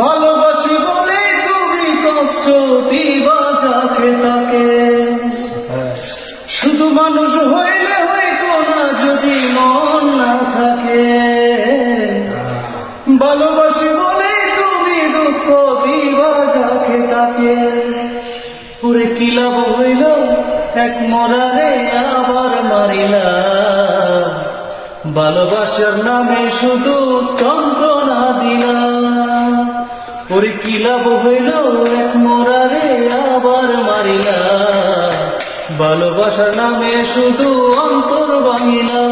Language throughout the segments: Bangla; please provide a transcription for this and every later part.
ভালোবাসি বলে তুমি কষ্ট দিবা যাকে তাকে, শুধু মানুষ হইলে হইতো না যদি মন না থাকে। ভালোবাসি বলে তুমি দুঃখ দিবা যাকে তাকে, ওরে কি লাভ হইল এক মরারে আবার মারিলা। ভালোবাসার নামে শুধু যন্ত্রণা দিলা, ওরে কি লাভ হইল এক মরারে আবার মারিলা। ভালোবাসার নামে শুধু অন্তর ভাঙিলা।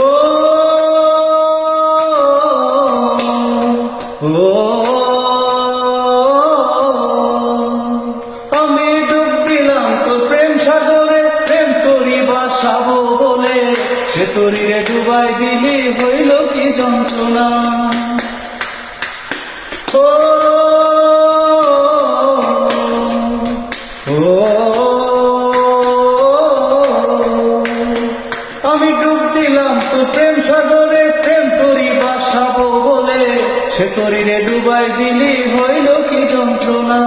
ও আমি ডুব দিলাম তোর প্রেম সাগরে, প্রেম তোরি বাসাবো বলে, সে তরিরে ডুবাই দিলি হইল কি যন্ত্রণা। ও আমি ডুব দিলাম তোর প্রেম সাগরে, প্রেম তোরি বাসাবো বলে, সে তরিরে ডুবাই দিলি হইল কি যন্ত্রণা।